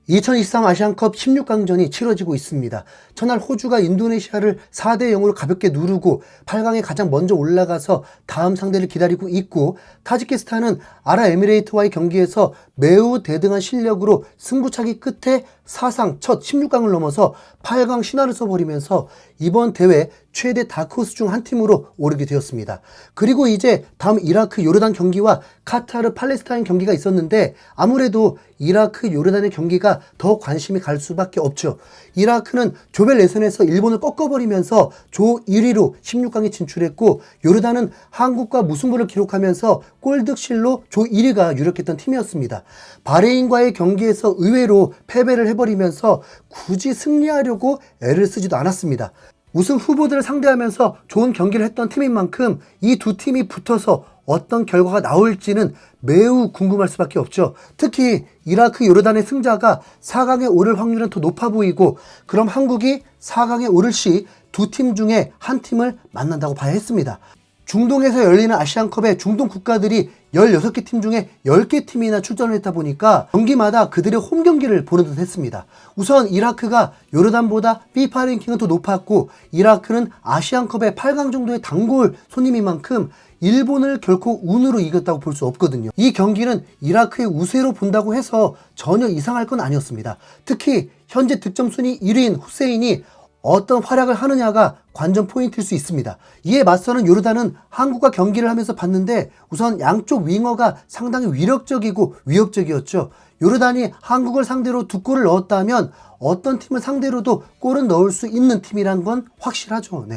2023 아시안컵 16강전이 치러지고 있습니다. 첫날 호주가 인도네시아를 4대 0으로 가볍게 누르고 8강에 가장 먼저 올라가서 다음 상대를 기다리고 있고, 타지키스탄은 아랍에미레이트와의 경기에서 매우 대등한 실력으로 승부차기 끝에 사상 첫 16강을 넘어서 8강 신화를 써버리면서 이번 대회 최대 다크호스 중 한 팀으로 오르게 되었습니다. 그리고 이제 다음 이라크 요르단 경기와 카타르 팔레스타인 경기가 있었는데, 아무래도 이라크 요르단의 경기가 더 관심이 갈 수밖에 없죠. 이라크는 조별 예선에서 일본을 꺾어버리면서 조 1위로 16강에 진출했고, 요르단은 한국과 무승부를 기록하면서 골득실로 조 1위가 유력했던 팀이었습니다. 바레인과의 경기에서 의외로 패배를 해버리면서 굳이 승리하려고 애를 쓰지도 않았습니다. 우승 후보들을 상대하면서 좋은 경기를 했던 팀인 만큼 이 두 팀이 붙어서 어떤 결과가 나올지는 매우 궁금할 수밖에 없죠. 특히 이라크 요르단의 승자가 4강에 오를 확률은 더 높아 보이고, 그럼 한국이 4강에 오를 시 두 팀 중에 한 팀을 만난다고 봐야 했습니다. 중동에서 열리는 아시안컵에 중동 국가들이 16개 팀 중에 10개 팀이나 출전을 했다 보니까 경기마다 그들의 홈 경기를 보는 듯 했습니다. 우선 이라크가 요르단보다 FIFA 랭킹은 더 높았고, 이라크는 아시안컵에 8강 정도의 단골 손님인 만큼 일본을 결코 운으로 이겼다고 볼 수 없거든요. 이 경기는 이라크의 우세로 본다고 해서 전혀 이상할 건 아니었습니다. 특히 현재 득점 순위 1위인 후세인이 어떤 활약을 하느냐가 관전 포인트일 수 있습니다. 이에 맞서는 요르단은 한국과 경기를 하면서 봤는데, 우선 양쪽 윙어가 상당히 위력적이고 위협적이었죠. 요르단이 한국을 상대로 2골을 넣었다면 어떤 팀을 상대로도 골은 넣을 수 있는 팀이란 건 확실하죠.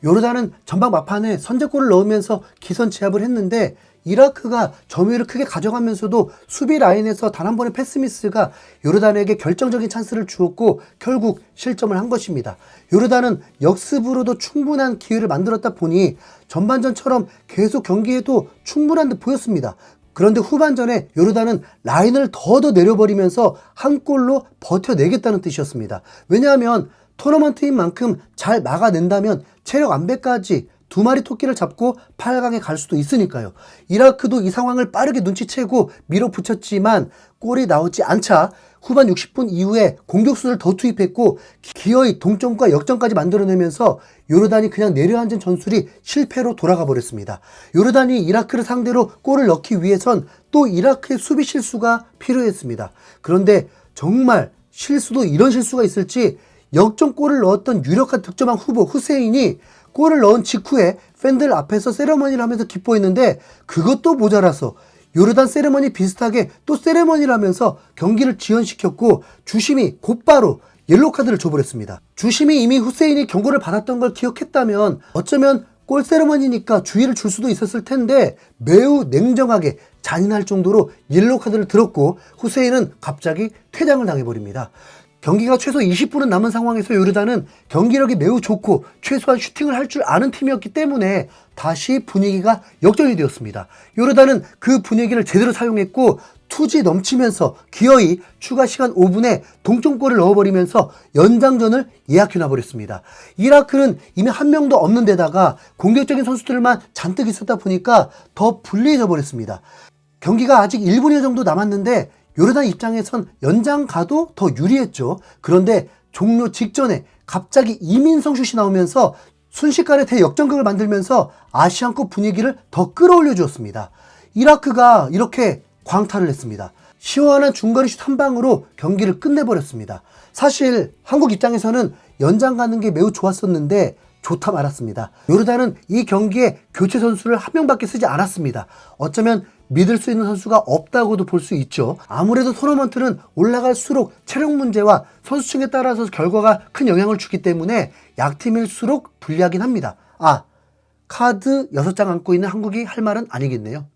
요르단은 전반 막판에 선제골을 넣으면서 기선제압을 했는데, 이라크가 점유율을 크게 가져가면서도 수비 라인에서 단 한 번의 패스 미스가 요르단에게 결정적인 찬스를 주었고 결국 실점을 한 것입니다. 요르단은 역습으로도 충분한 기회를 만들었다 보니 전반전처럼 계속 경기에도 충분한 듯 보였습니다. 그런데 후반전에 요르단은 라인을 더 내려버리면서 한 골로 버텨내겠다는 뜻이었습니다. 왜냐하면 토너먼트인 만큼 잘 막아낸다면 체력 안배까지 2마리 토끼를 잡고 8강에 갈 수도 있으니까요. 이라크도 이 상황을 빠르게 눈치채고 밀어붙였지만 골이 나오지 않자 후반 60분 이후에 공격수를 더 투입했고 기어이 동점과 역전까지 만들어내면서 요르단이 그냥 내려앉은 전술이 실패로 돌아가 버렸습니다. 요르단이 이라크를 상대로 골을 넣기 위해선 또 이라크의 수비 실수가 필요했습니다. 그런데 정말 실수도 이런 실수가 있을지, 역전골을 넣었던 유력한 득점왕 후보 후세인이 골을 넣은 직후에 팬들 앞에서 세레머니를 하면서 기뻐했는데, 그것도 모자라서 요르단 세레머니 비슷하게 또 세레머니를 하면서 경기를 지연시켰고 주심이 곧바로 옐로카드를 줘버렸습니다. 주심이 이미 후세인이 경고를 받았던 걸 기억했다면 어쩌면 골 세레머니니까 주의를 줄 수도 있었을 텐데, 매우 냉정하게 잔인할 정도로 옐로카드를 들었고 후세인은 갑자기 퇴장을 당해버립니다. 경기가 최소 20분은 남은 상황에서 요르단은 경기력이 매우 좋고 최소한 슈팅을 할 줄 아는 팀이었기 때문에 다시 분위기가 역전이 되었습니다. 요르단은 그 분위기를 제대로 사용했고 투지 넘치면서 기어이 추가 시간 5분에 동점골을 넣어버리면서 연장전을 예약해 놔버렸습니다. 이라크는 이미 한 명도 없는 데다가 공격적인 선수들만 잔뜩 있었다 보니까 더 불리해져 버렸습니다. 경기가 아직 1분여 정도 남았는데 요르단 입장에선 연장 가도 더 유리했죠. 그런데 종료 직전에 갑자기 이민성 슛이 나오면서 순식간에 대역전극을 만들면서 아시안컵 분위기를 더 끌어올려 주었습니다. 이라크가 이렇게 광탈을 했습니다. 시원한 중거리 슛 한 방으로 경기를 끝내버렸습니다. 사실 한국 입장에서는 연장 가는 게 매우 좋았었는데 좋다 말았습니다. 요르단은 이 경기에 교체 선수를 한 명밖에 쓰지 않았습니다. 어쩌면 믿을 수 있는 선수가 없다고도 볼 수 있죠. 아무래도 토너먼트는 올라갈수록 체력 문제와 선수층에 따라서 결과가 큰 영향을 주기 때문에 약팀일수록 불리하긴 합니다. 카드 6장 안고 있는 한국이 할 말은 아니겠네요.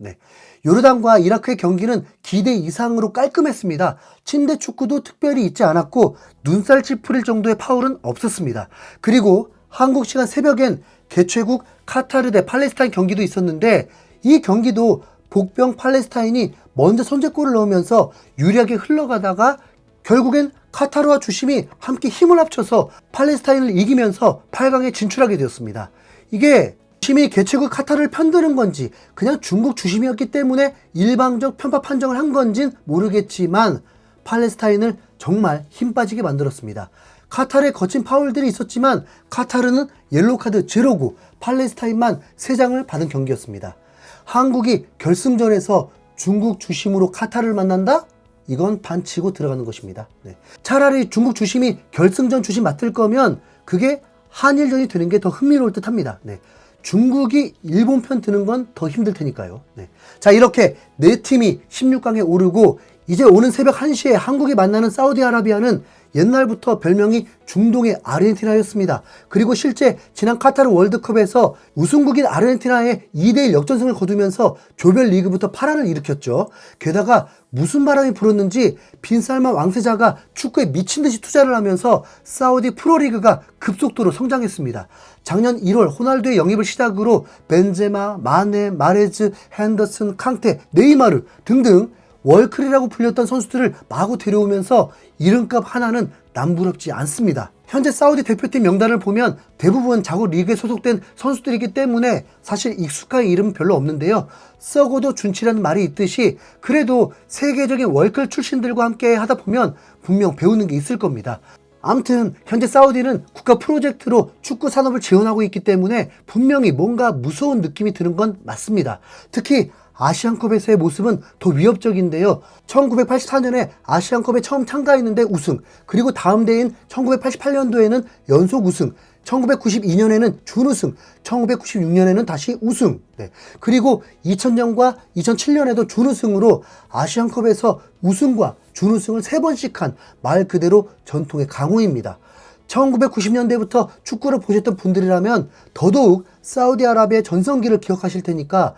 요르단과 이라크의 경기는 기대 이상으로 깔끔했습니다. 침대 축구도 특별히 있지 않았고 눈살 찌푸릴 정도의 파울은 없었습니다. 그리고 한국 시간 새벽엔 개최국 카타르 대 팔레스타인 경기도 있었는데, 이 경기도 복병 팔레스타인이 먼저 선제골을 넣으면서 유리하게 흘러가다가 결국엔 카타르와 주심이 함께 힘을 합쳐서 팔레스타인을 이기면서 8강에 진출하게 되었습니다. 이게 주심이 개최국 카타르를 편드는 건지 그냥 중국 주심이었기 때문에 일방적 편파 판정을 한 건진 모르겠지만 팔레스타인을 정말 힘 빠지게 만들었습니다. 카타르의 거친 파울들이 있었지만 카타르는 옐로우카드 제로고 팔레스타인만 3장을 받은 경기였습니다. 한국이 결승전에서 중국 주심으로 카타르를 만난다? 이건 반치고 들어가는 것입니다. 네. 차라리 중국 주심이 결승전 주심 맡을 거면 그게 한일전이 되는 게 더 흥미로울 듯 합니다. 네. 중국이 일본 편 드는 건 더 힘들 테니까요. 네. 자, 이렇게 4팀이 16강에 오르고 이제 오는 새벽 1시에 한국이 만나는 사우디아라비아는 옛날부터 별명이 중동의 아르헨티나였습니다. 그리고 실제 지난 카타르 월드컵에서 우승국인 아르헨티나에 2대1 역전승을 거두면서 조별리그부터 파란을 일으켰죠. 게다가 무슨 바람이 불었는지 빈살만 왕세자가 축구에 미친듯이 투자를 하면서 사우디 프로리그가 급속도로 성장했습니다. 작년 1월 호날두의 영입을 시작으로 벤제마, 마네, 마레즈, 핸더슨, 캉테, 네이마르 등등 월클이라고 불렸던 선수들을 마구 데려오면서 이름값 하나는 남부럽지 않습니다. 현재 사우디 대표팀 명단을 보면 대부분 자국 리그에 소속된 선수들이기 때문에 사실 익숙한 이름은 별로 없는데요. 썩어도 준치라는 말이 있듯이 그래도 세계적인 월클 출신들과 함께 하다 보면 분명 배우는 게 있을 겁니다. 아무튼 현재 사우디는 국가 프로젝트로 축구 산업을 지원하고 있기 때문에 분명히 뭔가 무서운 느낌이 드는 건 맞습니다. 특히 아시안컵에서의 모습은 더 위협적인데요. 1984년에 아시안컵에 처음 참가했는데 우승, 그리고 다음 대회인 1988년도에는 연속 우승, 1992년에는 준우승, 1996년에는 다시 우승, 네. 그리고 2000년과 2007년에도 준우승으로 아시안컵에서 우승과 준우승을 3번씩 한 말 그대로 전통의 강호입니다. 1990년대부터 축구를 보셨던 분들이라면 더더욱 사우디아라비아의 전성기를 기억하실 테니까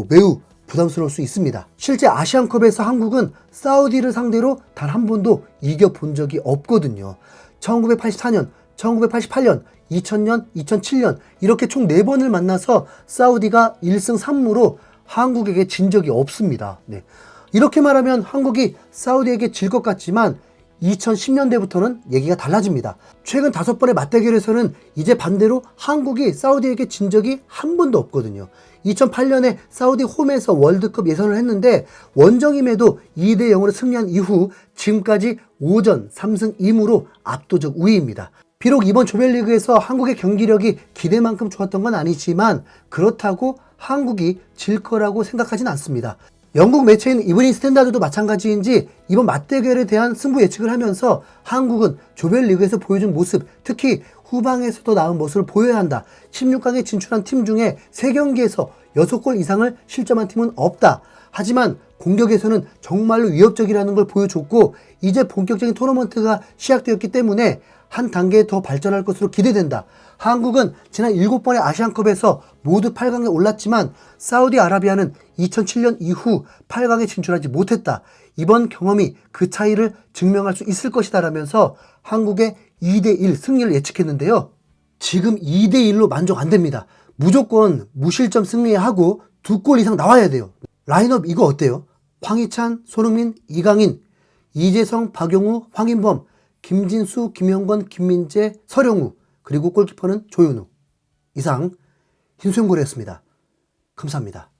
매우 부담스러울 수 있습니다. 실제 아시안컵에서 한국은 사우디를 상대로 단 한 번도 이겨본 적이 없거든요. 1984년, 1988년, 2000년, 2007년 이렇게 총 4번을 만나서 사우디가 1승 3무로 한국에게 진 적이 없습니다. 네. 이렇게 말하면 한국이 사우디에게 질 것 같지만 2010년대부터는 얘기가 달라집니다. 최근 5번의 맞대결에서는 이제 반대로 한국이 사우디에게 진 적이 한 번도 없거든요. 2008년에 사우디 홈에서 월드컵 예선을 했는데 원정임에도 2대 0으로 승리한 이후 지금까지 5전 3승 2무로 압도적 우위입니다. 비록 이번 조별리그에서 한국의 경기력이 기대만큼 좋았던 건 아니지만 그렇다고 한국이 질 거라고 생각하진 않습니다. 영국 매체인 이브닝 스탠다드도 마찬가지인지 이번 맞대결에 대한 승부 예측을 하면서 한국은 조별리그에서 보여준 모습, 특히 후방에서도 나은 모습을 보여야 한다. 16강에 진출한 팀 중에 3경기에서 6골 이상을 실점한 팀은 없다. 하지만 공격에서는 정말로 위협적이라는 걸 보여줬고 이제 본격적인 토너먼트가 시작되었기 때문에 한 단계 더 발전할 것으로 기대된다. 한국은 지난 7번의 아시안컵에서 모두 8강에 올랐지만 사우디아라비아는 2007년 이후 8강에 진출하지 못했다. 이번 경험이 그 차이를 증명할 수 있을 것이다 라면서 한국의 2대1 승리를 예측했는데요. 지금 2대1로 만족 안 됩니다. 무조건 무실점 승리하고 2골 이상 나와야 돼요. 라인업 이거 어때요? 황희찬, 손흥민, 이강인, 이재성, 박용우, 황인범, 김진수, 김영건, 김민재, 서령우, 그리고 골키퍼는 조윤우. 이상 흰수염고래였습니다. 감사합니다.